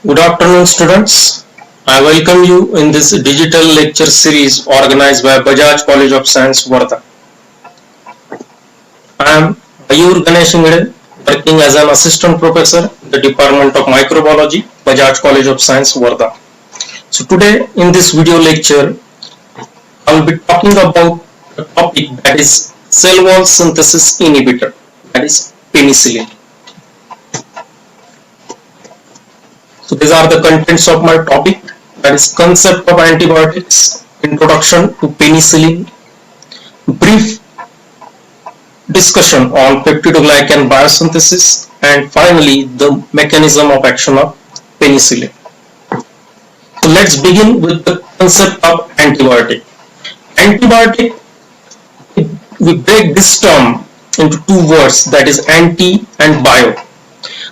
Good afternoon, students. I welcome you in this digital lecture series organized by Bajaj College of Science, Wardha. I am Mayur Ganesh Ingade, working as an assistant professor in the Department of Microbiology, Bajaj College of Science, Wardha. So today in this video lecture, I will be talking about a topic that is cell wall synthesis inhibitor, that is penicillin. So these are the contents of my topic, that is concept of antibiotics, introduction to penicillin, brief discussion on peptidoglycan biosynthesis, and finally the mechanism of action of penicillin. So let's begin with the concept of antibiotic. Antibiotic, we break this term into two words, that is anti and bio.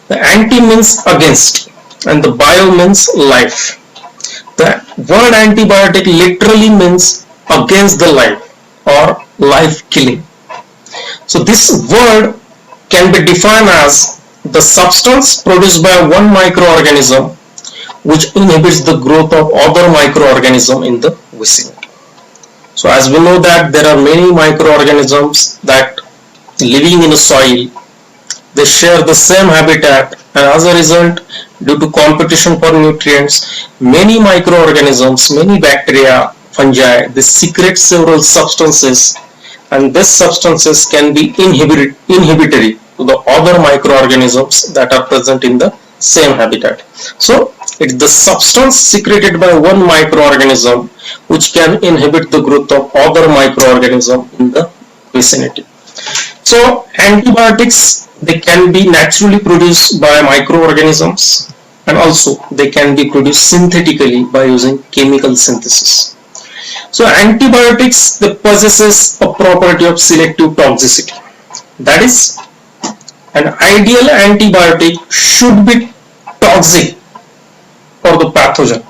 The anti means against and the bio means life. The word antibiotic literally means against the life or life killing. So this word can be defined as the substance produced by one microorganism which inhibits the growth of other microorganism in the vicinity. So as we know that there are many microorganisms that living in the soil, they share the same habitat, and as a result, due to competition for nutrients, many microorganisms, many bacteria, fungi, they secrete several substances, and these substances can be inhibitory to the other microorganisms that are present in the same habitat. So it's the substance secreted by one microorganism which can inhibit the growth of other microorganisms in the vicinity. So antibiotics, they can be naturally produced by microorganisms, and also they can be produced synthetically by using chemical synthesis. So antibiotics, they possesses a property of selective toxicity. That is, an ideal antibiotic should be toxic for the pathogen,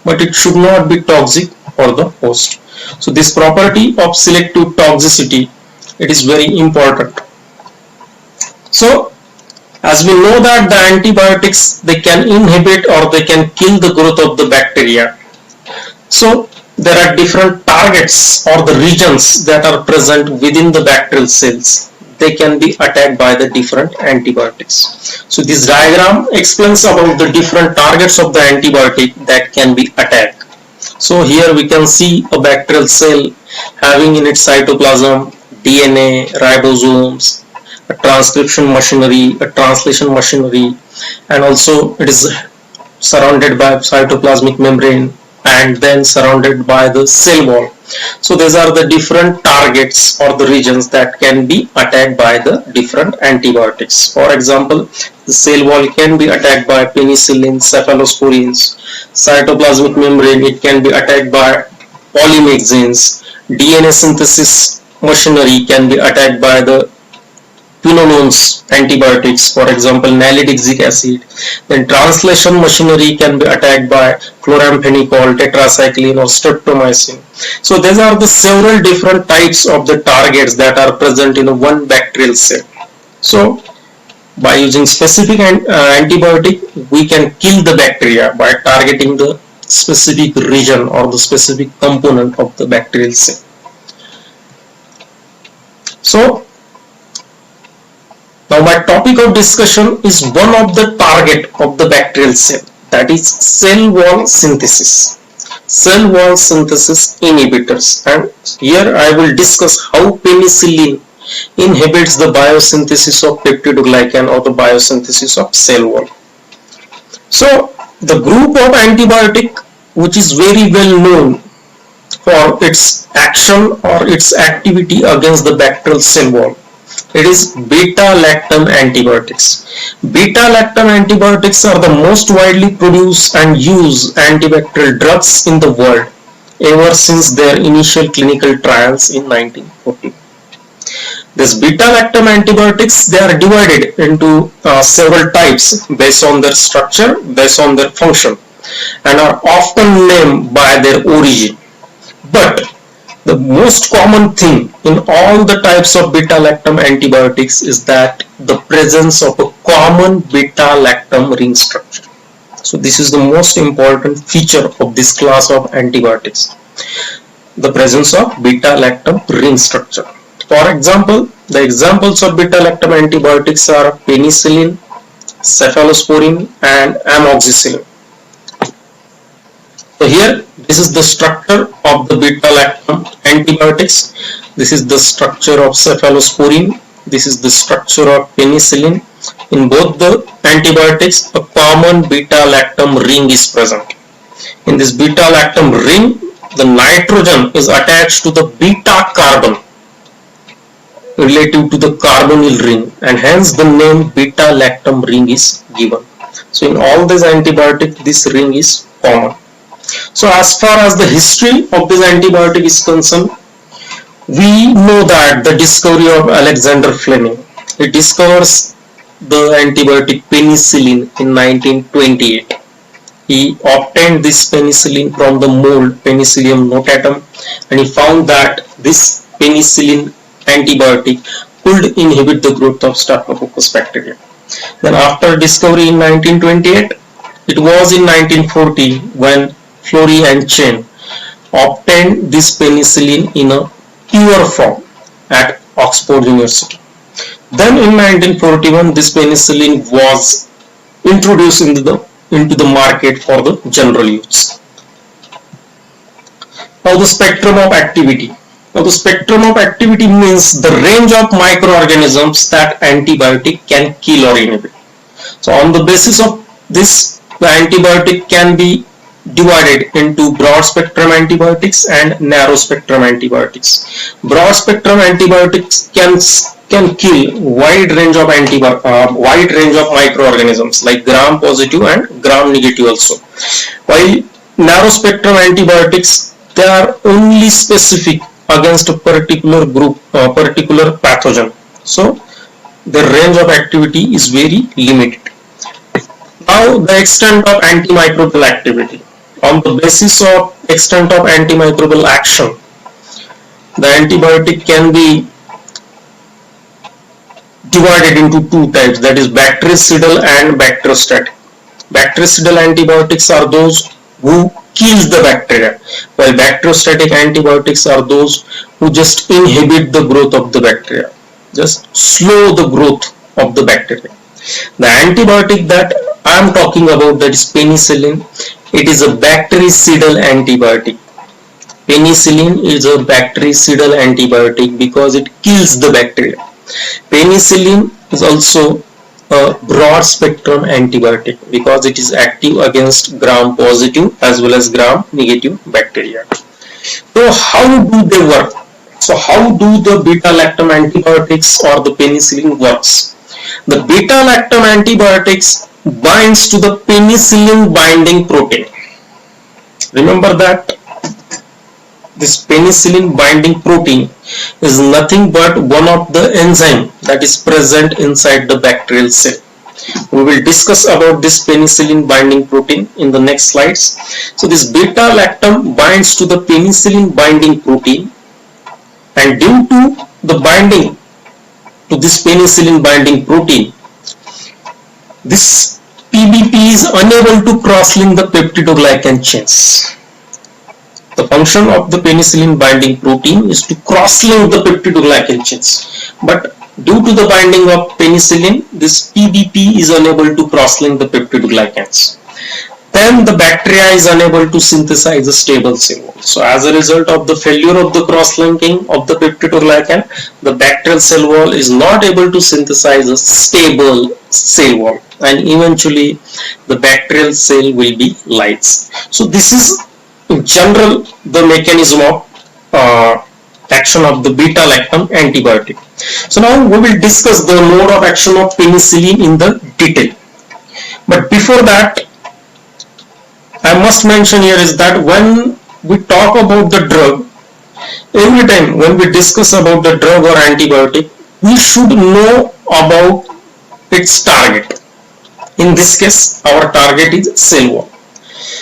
but it should not be toxic for the host. So this property of selective toxicity, it is very important. So as we know that the antibiotics, they can inhibit or they can kill the growth of the bacteria. So there are different targets or the regions that are present within the bacterial cells. They can be attacked by the different antibiotics. So this diagram explains about the different targets of the antibiotic that can be attacked. So here we can see a bacterial cell having in its cytoplasm DNA, ribosomes, a transcription machinery, a translation machinery, and also it is surrounded by cytoplasmic membrane and then surrounded by the cell wall. So these are the different targets or the regions that can be attacked by the different antibiotics. For example, the cell wall can be attacked by penicillin, cephalosporins. Cytoplasmic membrane, it can be attacked by polymyxins. DNA synthesis machinery can be attacked by the quinolones antibiotics, for example nalidixic acid. Then translation machinery can be attacked by chloramphenicol, tetracycline or streptomycin. So these are the several different types of the targets that are present in one bacterial cell. So by using specific antibiotic, we can kill the bacteria by targeting the specific region or the specific component of the bacterial cell. So now my topic of discussion is one of the target of the bacterial cell, that is cell wall synthesis. Cell wall synthesis inhibitors, and here I will discuss how penicillin inhibits the biosynthesis of peptidoglycan or the biosynthesis of cell wall. So the group of antibiotic which is very well known for its action or its activity against the bacterial cell wall, it is beta-lactam antibiotics. Beta-lactam antibiotics are the most widely produced and used antibacterial drugs in the world ever since their initial clinical trials in 1940. These beta-lactam antibiotics, they are divided into several types based on their structure, based on their function, and are often named by their origin. But the most common thing in all the types of beta-lactam antibiotics is that the presence of a common beta-lactam ring structure. So this is the most important feature of this class of antibiotics, the presence of beta-lactam ring structure. For example, the examples of beta-lactam antibiotics are penicillin, cephalosporin and amoxicillin. So here, this is the structure of the beta-lactam antibiotics. This is the structure of cephalosporin. This is the structure of penicillin. In both the antibiotics, a common beta-lactam ring is present. In this beta-lactam ring, the nitrogen is attached to the beta carbon relative to the carbonyl ring, and hence the name beta-lactam ring is given. So in all these antibiotics, this ring is common. So as far as the history of this antibiotic is concerned, we know that the discovery of Alexander Fleming, he discovers the antibiotic penicillin in 1928. He obtained this penicillin from the mold Penicillium notatum, and he found that this penicillin antibiotic could inhibit the growth of Staphylococcus bacteria. Then after discovery in 1928, it was in 1940 when Florey and Chen obtained this penicillin in a pure form at Oxford University. Then in 1941, this penicillin was introduced into the market for the general use. Now the spectrum of activity. Now the spectrum of activity means the range of microorganisms that antibiotic can kill or inhibit. So on the basis of this, the antibiotic can be divided into broad spectrum antibiotics and narrow spectrum antibiotics. Broad spectrum antibiotics can kill wide range of microorganisms like gram positive and gram negative also, while narrow spectrum antibiotics, they are only specific against a particular group, particular pathogen. So the range of activity is very limited. Now the extent of antimicrobial activity. On the basis of extent of antimicrobial action, the antibiotic can be divided into two types, that is bactericidal and bacteriostatic. Bactericidal antibiotics are those who kills the bacteria, while bacteriostatic antibiotics are those who just inhibit the growth of the bacteria, just slow the growth of the bacteria. The antibiotic that I am talking about, that is penicillin, it is a bactericidal antibiotic. Penicillin is a bactericidal antibiotic because it kills the bacteria. Penicillin is also a broad spectrum antibiotic because it is active against gram positive as well as gram negative bacteria. So how do they work? So how do the beta-lactam antibiotics or the penicillin works? The beta-lactam antibiotics binds to the penicillin binding protein. Remember that this penicillin binding protein is nothing but one of the enzyme that is present inside the bacterial cell. We will discuss about this penicillin binding protein in the next slides. So this beta-lactam binds to the penicillin binding protein, and due to the binding to this penicillin binding protein, this PBP is unable to cross-link the peptidoglycan chains. The function of the penicillin binding protein is to cross-link the peptidoglycan chains, but due to the binding of penicillin, this PBP is unable to cross-link the peptidoglycans. Then the bacteria is unable to synthesize a stable cell wall. So as a result of the failure of the cross-linking of the peptidoglycan, the bacterial cell wall is not able to synthesize a stable cell wall, and eventually the bacterial cell will be lyse. So this is in general the mechanism of action of the beta-lactam antibiotic. So now we will discuss the mode of action of penicillin in the detail. But before that, I must mention here is that when we talk about the drug, every time when we discuss about the drug or antibiotic, we should know about its target. In this case, our target is cell wall.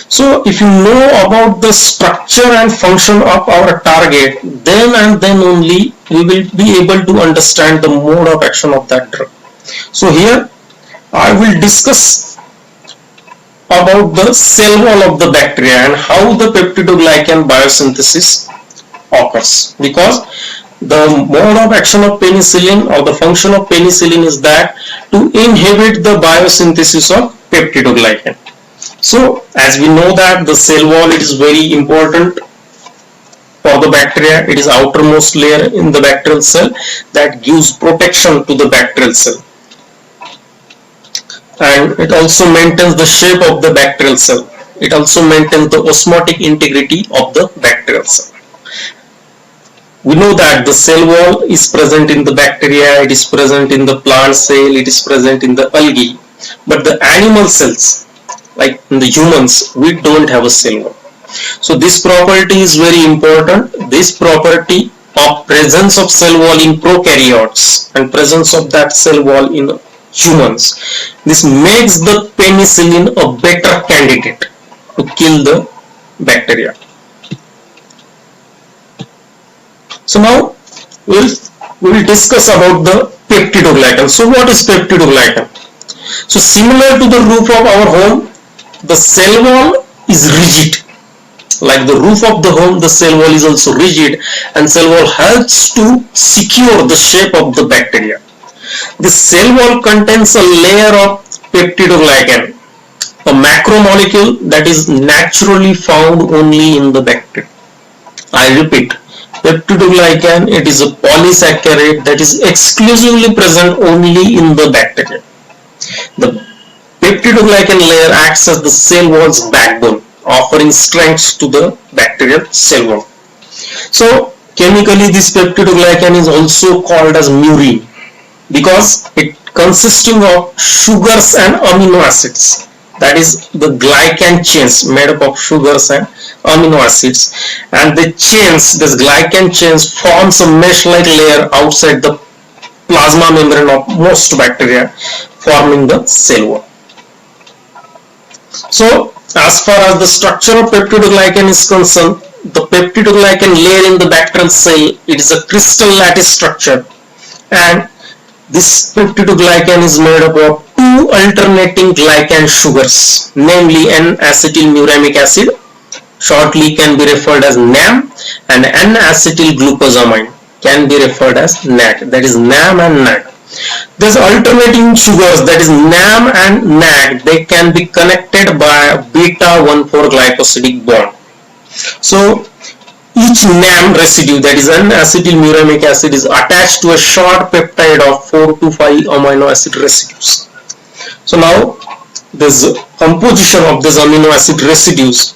So if you know about the structure and function of our target, then and then only we will be able to understand the mode of action of that drug. So here I will discuss about the cell wall of the bacteria and how the peptidoglycan biosynthesis occurs, because the mode of action of penicillin or the function of penicillin is that to inhibit the biosynthesis of peptidoglycan. So as we know that the cell wall is very important for the bacteria. It is outermost layer in the bacterial cell that gives protection to the bacterial cell, and it also maintains the shape of the bacterial cell. It also maintains the osmotic integrity of the bacterial cell. We know that the cell wall is present in the bacteria, it is present in the plant cell, it is present in the algae, but the animal cells, like in the humans, we don't have a cell wall. So this property is very important. This property of presence of cell wall in prokaryotes and presence of that cell wall in humans, this makes the penicillin a better candidate to kill the bacteria. So now we'll discuss about the peptidoglycan. So what is peptidoglycan? So similar to the roof of our home, the cell wall is rigid. Like the roof of the home, the cell wall is also rigid, and cell wall helps to secure the shape of the bacteria. The cell wall contains a layer of peptidoglycan, a macromolecule that is naturally found only in the bacteria. I repeat, peptidoglycan, it is a polysaccharide that is exclusively present only in the bacteria. The peptidoglycan layer acts as the cell wall's backbone, offering strength to the bacterial cell wall. So chemically this peptidoglycan is also called as murine because it consisting of sugars and amino acids. That is the glycan chains made up of sugars and amino acids, and the chains, this glycan chains forms a mesh-like layer outside the plasma membrane of most bacteria, forming the cell wall. So as far as the structure of peptidoglycan is concerned, the peptidoglycan layer in the bacterial cell, it is a crystal lattice structure, and this peptidoglycan is made up of two alternating glycan sugars, namely N-acetylmuramic acid, shortly can be referred as NAM, and N-acetylglucosamine can be referred as NAD, that is NAM and NAD. These alternating sugars, that is NAM and NAD, they can be connected by a beta-1,4-glycosidic bond. So each NAM residue, that is N-acetylmuramic acid, is attached to a short peptide of 4 to 5 amino acid residues. So now this composition of these amino acid residues,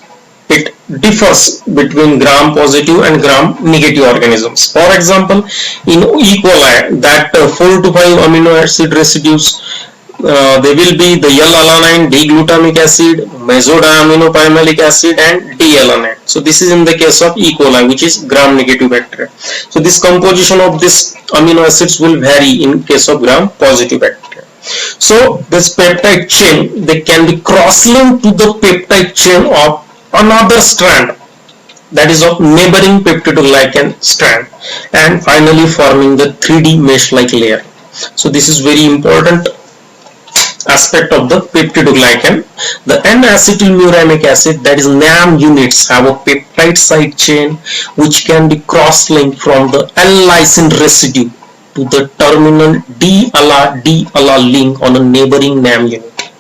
it differs between gram-positive and gram-negative organisms. For example, in E. coli, that 4 to 5 amino acid residues, they will be the L-alanine, D-glutamic acid, mesodiaminopimalic acid, and D-alanine. So this is in the case of E. coli, which is gram-negative bacteria. So this composition of these amino acids will vary in case of gram-positive bacteria. So this peptide chain, they can be cross-linked to the peptide chain of another strand, that is of neighboring peptidoglycan strand, and finally forming the 3D mesh-like layer. So this is very important aspect of the peptidoglycan. The N-acetylmuramic acid, that is NAM units, have a peptide side chain which can be cross-linked from the L-lysine residue to the terminal D-ala link on a neighboring NAM unit.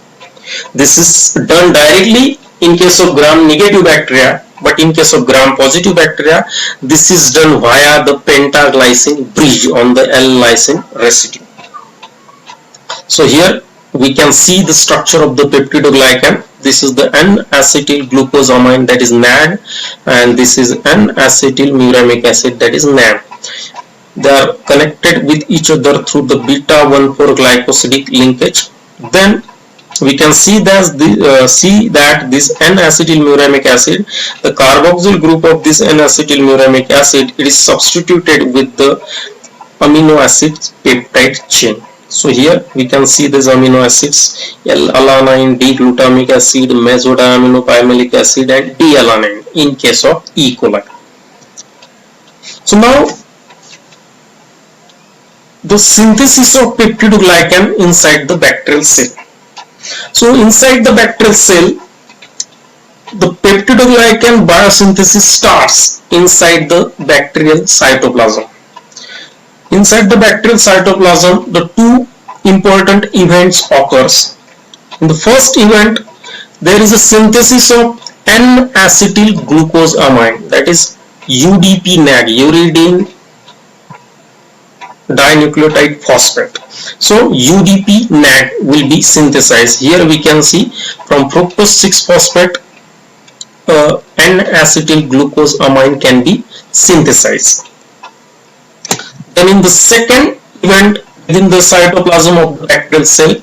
This is done directly in case of gram-negative bacteria, but in case of gram-positive bacteria, this is done via the pentaglycine bridge on the L-lysine residue. So here we can see the structure of the peptidoglycan. This is the N-acetylglucosamine, that is NAD, and this is N-acetylmuramic acid, that is NAM. They are connected with each other through the beta-1,4-glycosidic linkage. Then we can see that this N-acetylmuramic acid, the carboxyl group of this N-acetylmuramic acid, it is substituted with the amino acid peptide chain. So here we can see these amino acids: L-alanine, D-glutamic acid, mesodiaminopimalic acid, and D-alanine in case of E. coli. So now the synthesis of peptidoglycan inside the bacterial cell. So inside the bacterial cell, the peptidoglycan biosynthesis starts inside the bacterial cytoplasm. Inside the bacterial cytoplasm, the two important events occurs. In the first event, there is a synthesis of N-acetyl glucosamine, that is UDP-NAG, uridine dinucleotide phosphate. So UDP-NAG will be synthesized. Here we can see from fructose 6-phosphate N-acetyl glucosamine can be synthesized. Then in the second event within the cytoplasm of the bacterial cell,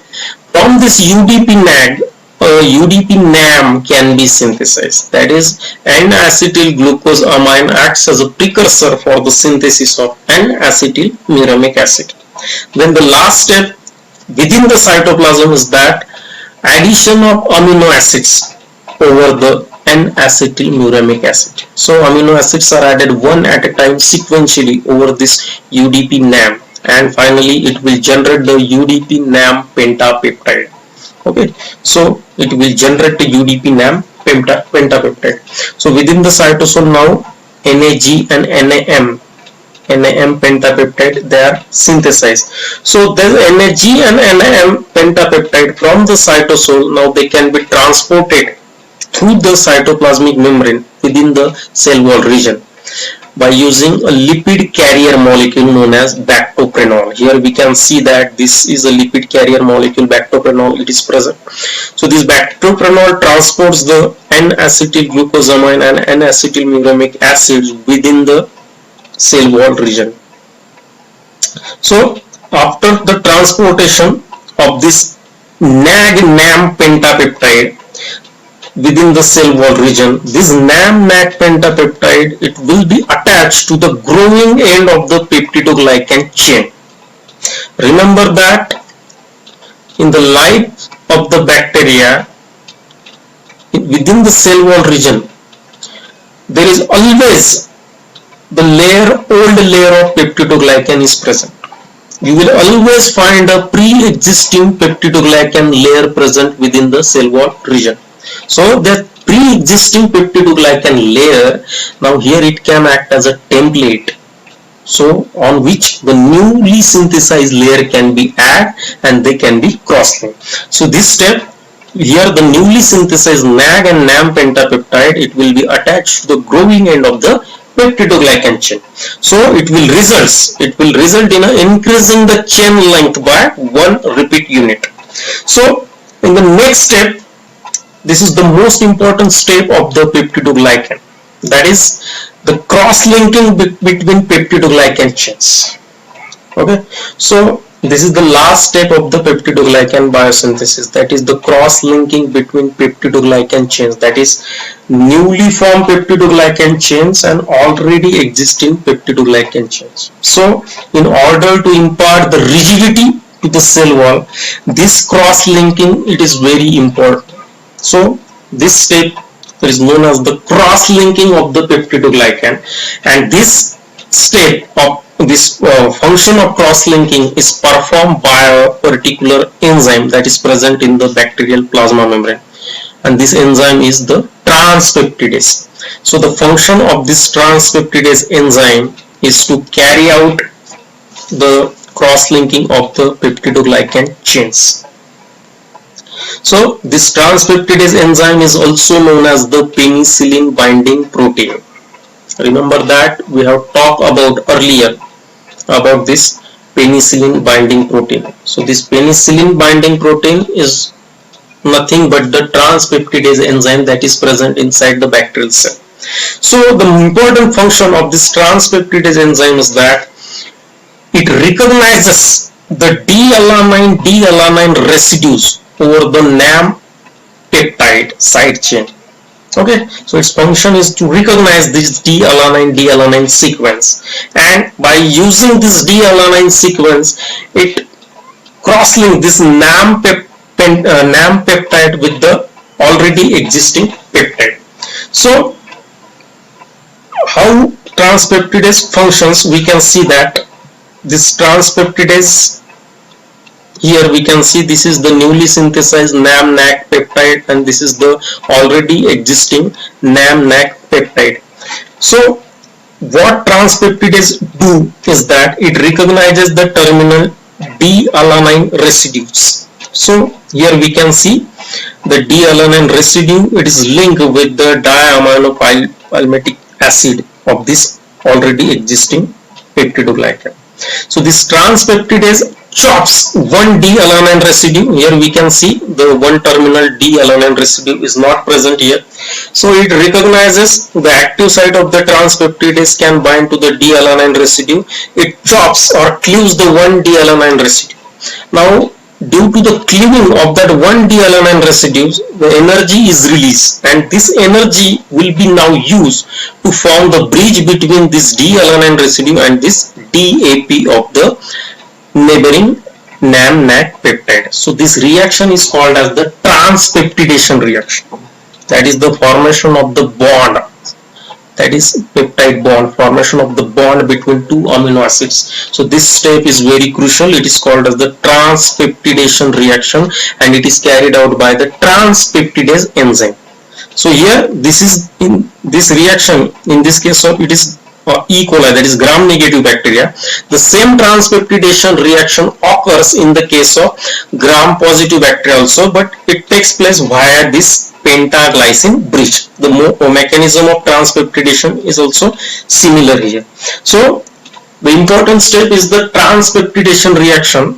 from this UDP-NAG, UDP-NAM can be synthesized. That is, N-acetyl glucosamine acts as a precursor for the synthesis of N-acetyl muramic acid. Then the last step within the cytoplasm is that addition of amino acids over the N-acetyl muramic acid. So amino acids are added one at a time sequentially over this UDP-NAM, and finally it will generate the UDP-NAM pentapeptide. Okay, so it will generate the UDP-NAM pentapeptide. So within the cytosol now, NAG and NAM pentapeptide, they are synthesized. So the NAG and NAM pentapeptide from the cytosol, now they can be transported through the cytoplasmic membrane within the cell wall region by using a lipid carrier molecule known as bactoprenol. Here we can see that this is a lipid carrier molecule, bactoprenol, it is present. So this bactoprenol transports the N-acetyl glucosamine and N-acetyl muramic acids within the cell wall region. So after the transportation of this NAG-NAM pentapeptide within the cell wall region, this NAM-NAG pentapeptide, it will be attached to the growing end of the peptidoglycan chain. Remember that in the life of the bacteria within the cell wall region, there is always the old layer of peptidoglycan is present. You will always find a pre-existing peptidoglycan layer present within the cell wall region. So that pre-existing peptidoglycan layer, now here it can act as a template, so on which the newly synthesized layer can be added and they can be cross-linked. So this step, here the newly synthesized NAG and NAM pentapeptide, it will be attached to the growing end of the peptidoglycan chain. So it will result in increasing the chain length by one repeat unit. So in the next step, this is the most important step of the peptidoglycan, that is the cross-linking between peptidoglycan chains. Okay, so this is the last step of the peptidoglycan biosynthesis, that is the cross-linking between peptidoglycan chains, that is newly formed peptidoglycan chains and already existing peptidoglycan chains. So in order to impart the rigidity to the cell wall, this cross-linking, it is very important. So this step is known as the cross-linking of the peptidoglycan, and this step of this function of cross-linking is performed by a particular enzyme that is present in the bacterial plasma membrane, and this enzyme is the transpeptidase. So the function of this transpeptidase enzyme is to carry out the cross-linking of the peptidoglycan chains. So this transpeptidase enzyme is also known as the penicillin binding protein. Remember that we have talked about earlier about this penicillin binding protein. So this penicillin binding protein is nothing but the transpeptidase enzyme that is present inside the bacterial cell. So the important function of this transpeptidase enzyme is that it recognizes the D-alanine residues over the NAM peptide side chain. Okay, so its function is to recognize this D-alanine sequence, and by using this D-alanine sequence, it cross-link this NAM peptide with the already existing peptide. So how transpeptidase functions, we can see that this transpeptidase Here we can see this is the newly synthesized NAM-NAC peptide, and this is the already existing NAM-NAC peptide. So what transpeptidase do is that it recognizes the terminal D-alanine residues. So here we can see the D-alanine residue, it is linked with the diaminopalmitic acid of this already existing peptidoglycan. So this transpeptidase chops one D-alanine residue. Here we can see the one terminal D-alanine residue is not present here. So it recognizes the active site of the transpeptidase can bind to the D-alanine residue. It chops or cleaves the one D-alanine residue. Now due to the cleaving of that one D-alanine residue, the energy is released, and this energy will be now used to form the bridge between this D-alanine residue and this DAP of the neighboring NAM-NAC peptide. So this reaction is called as the transpeptidation reaction. That is the formation of the bond, that is peptide bond, formation of the bond between two amino acids. So this step is very crucial. It is called as the transpeptidation reaction, and it is carried out by the transpeptidase enzyme. So here this is in this reaction, in this case of it is E. coli, that is gram negative bacteria. The same transpeptidation reaction occurs in the case of gram positive bacteria also, but it takes place via this pentaglycine bridge. The mechanism of transpeptidation is also similar here. So the important step is the transpeptidation reaction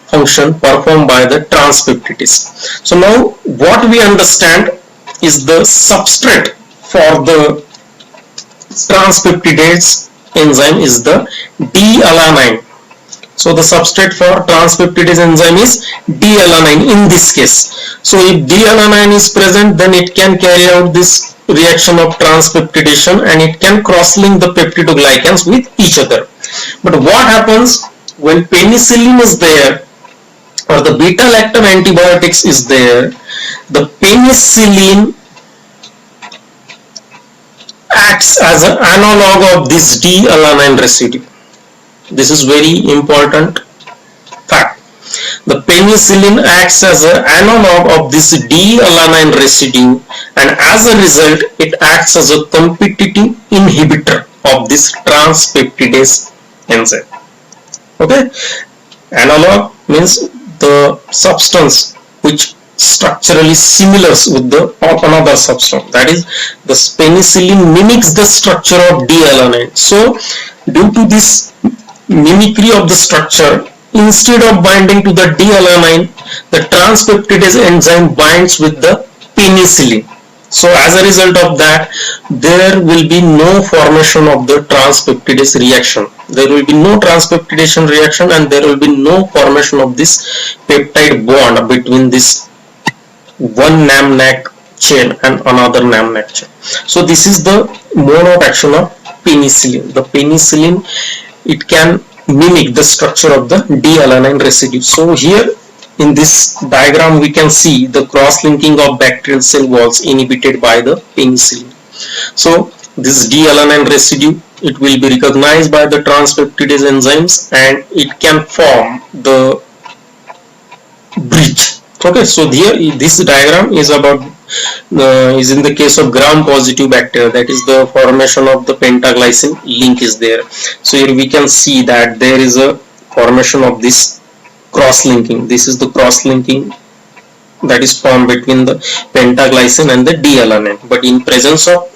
function performed by the transpeptidase. So now what we understand is the substrate for the transpeptidase enzyme is the D-alanine. So the substrate for transpeptidase enzyme is D-alanine in this case. So if D-alanine is present, then it can carry out this reaction of transpeptidation, and it can cross-link the peptidoglycans with each other. But what happens when penicillin is there or the beta-lactam antibiotics is there? The penicillin acts as an analog of this D-alanine residue. This is very important fact. The penicillin acts as an analog of this D-alanine residue, and as a result it acts as a competitive inhibitor of this transpeptidase enzyme. Okay, analog means the substance which structurally similar with the another substance, that is the penicillin mimics the structure of D-alanine. So due to this mimicry of the structure, instead of binding to the D-alanine, the transpeptidase enzyme binds with the penicillin. So as a result of that, there will be no formation of the transpeptidase reaction. There will be no transpeptidation reaction, and there will be no formation of this peptide bond between this one NAM-NAC chain and another NAM-NAC chain. So this is the mode of action of penicillin. The penicillin, it can mimic the structure of the D-alanine residue. So here in this diagram we can see the cross-linking of bacterial cell walls inhibited by the penicillin. So this D-alanine residue, it will be recognized by the transpeptidase enzymes, and it can form the bridge. Okay, so here this diagram is about is in the case of gram positive bacteria, that is the formation of the pentaglycine link is there. So here we can see that there is a formation of this cross-linking. This is the cross-linking that is formed between the pentaglycine and the D-alanine, but in presence of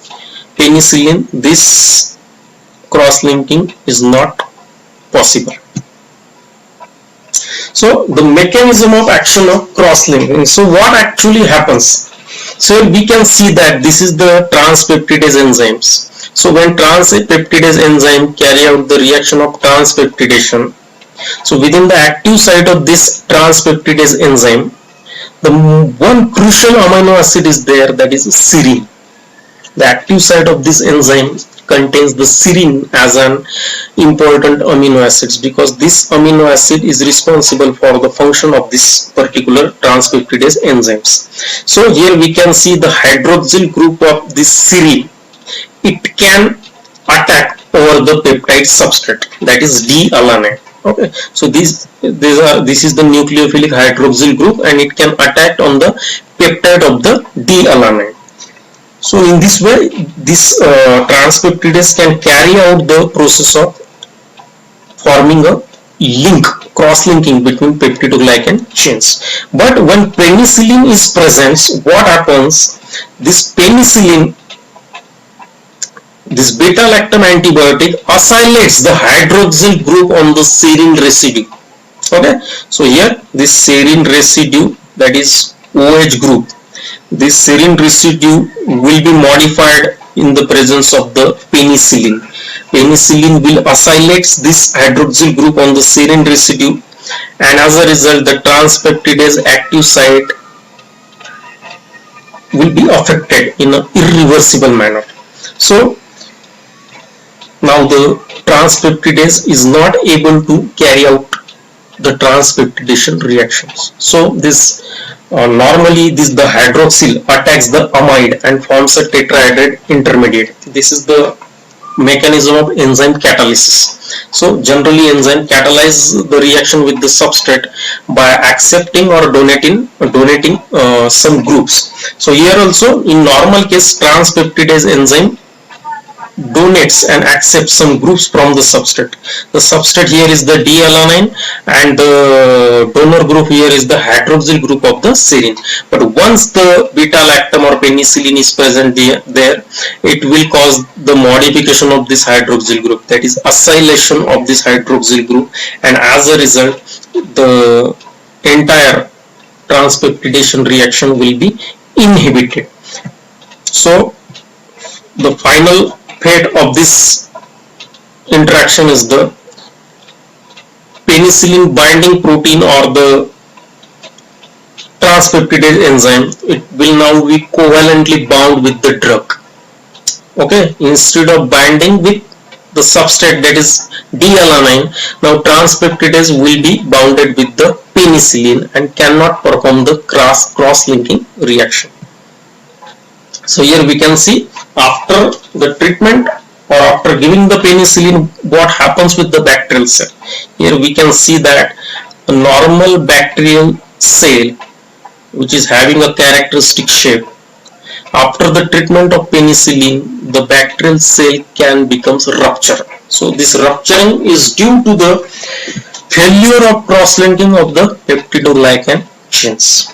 penicillin this cross-linking is not possible. So the mechanism of action of cross-linking. So what actually happens? So we can see that this is the transpeptidase enzymes. So when transpeptidase enzyme carry out the reaction of transpeptidation, so within the active site of this transpeptidase enzyme, the one crucial amino acid is there, that is serine. The active site of this enzyme contains the serine as an important amino acid, because this amino acid is responsible for the function of this particular transpeptidase enzymes. So here we can see the hydroxyl group of this serine. It can attack over the peptide substrate, that is D-alanine. Okay, so this is the nucleophilic hydroxyl group, and it can attack on the peptide of the D-alanine. So in this way, this transpeptidase can carry out the process of forming a link, cross-linking between peptidoglycan chains. But when penicillin is present, what happens? This penicillin, this beta-lactam antibiotic acylates the hydroxyl group on the serine residue. Okay, so here this serine residue, that is OH group, this serine residue will be modified in the presence of the penicillin. Penicillin will acylate this hydroxyl group on the serine residue, and as a result the transpeptidase active site will be affected in an irreversible manner. So now the transpeptidase is not able to carry out the transpeptidation reactions. So this normally the hydroxyl attacks the amide and forms a tetrahydride intermediate. This is the mechanism of enzyme catalysis. So generally enzyme catalyze the reaction with the substrate by accepting or donating some groups. So here also in normal case transpeptidase enzyme donates and accepts some groups from the substrate. The substrate here is the D-alanine, and the donor group here is the hydroxyl group of the serine. But once the beta-lactam or penicillin is present there, it will cause the modification of this hydroxyl group, that is acylation of this hydroxyl group, and as a result the entire transpeptidation reaction will be inhibited. So the final fate of this interaction is the penicillin binding protein or the transpeptidase enzyme. It will now be covalently bound with the drug. Okay, instead of binding with the substrate, that is D-alanine, now transpeptidase will be bounded with the penicillin and cannot perform the cross-linking reaction. So here we can see after the treatment or after giving the penicillin, what happens with the bacterial cell. Here we can see that a normal bacterial cell, which is having a characteristic shape, after the treatment of penicillin, the bacterial cell can become ruptured. So this rupturing is due to the failure of cross-linking of the peptidoglycan chains.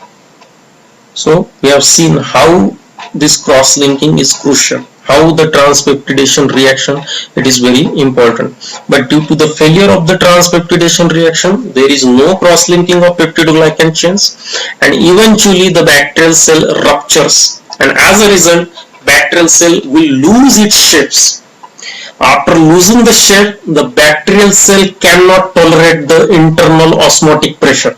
So we have seen how this cross-linking is crucial, how the transpeptidation reaction, it is very important. But due to the failure of the transpeptidation reaction, there is no cross-linking of peptidoglycan chains, and eventually the bacterial cell ruptures, and as a result bacterial cell will lose its shapes. After losing the shape, the bacterial cell cannot tolerate the internal osmotic pressure.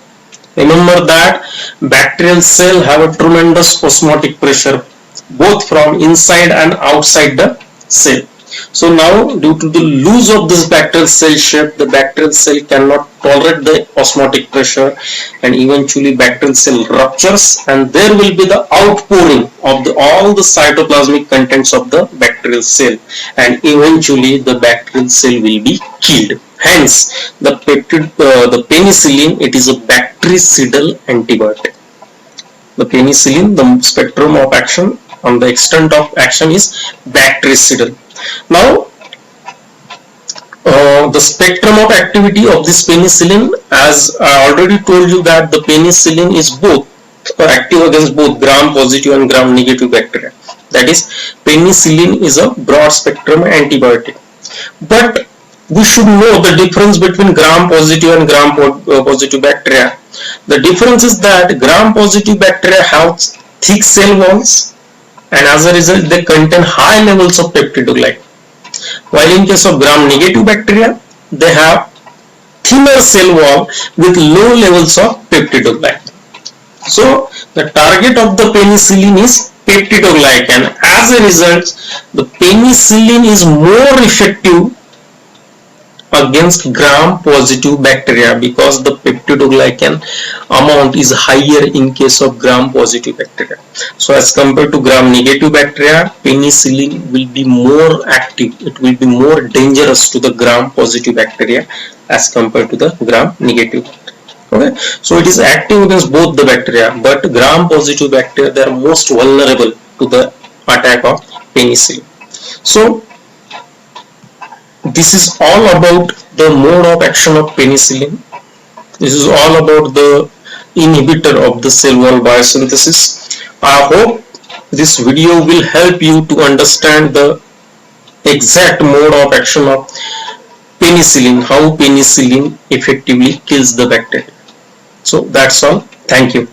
Remember that bacterial cell have a tremendous osmotic pressure both from inside and outside the cell. So now due to the loss of this bacterial cell shape, the bacterial cell cannot tolerate the osmotic pressure, and eventually bacterial cell ruptures, and there will be the outpouring of all the cytoplasmic contents of the bacterial cell, and eventually the bacterial cell will be killed. Hence the penicillin, it is a bactericidal antibiotic. The penicillin, the spectrum of action and the extent of action is bactericidal. Now the spectrum of activity of this penicillin, as I already told you that the penicillin is both active against both gram-positive and gram-negative bacteria. That is, penicillin is a broad spectrum antibiotic. But we should know the difference between gram-positive and gram-positive bacteria. The difference is that gram-positive bacteria have thick cell walls, and as a result they contain high levels of peptidoglycan. While in case of gram-negative bacteria, they have thinner cell wall with low levels of peptidoglycan. So the target of the penicillin is peptidoglycan. As a result, the penicillin is more effective against gram-positive bacteria because the peptidoglycan amount is higher in case of gram-positive bacteria. So as compared to gram-negative bacteria, penicillin will be more active. It will be more dangerous to the gram-positive bacteria as compared to the gram-negative. Okay, so it is active against both the bacteria, but gram-positive bacteria, they are most vulnerable to the attack of penicillin. So this is all about the mode of action of penicillin. This is all about the inhibitor of the cell wall biosynthesis. I hope this video will help you to understand the exact mode of action of penicillin, how penicillin effectively kills the bacteria. So that's all. Thank you.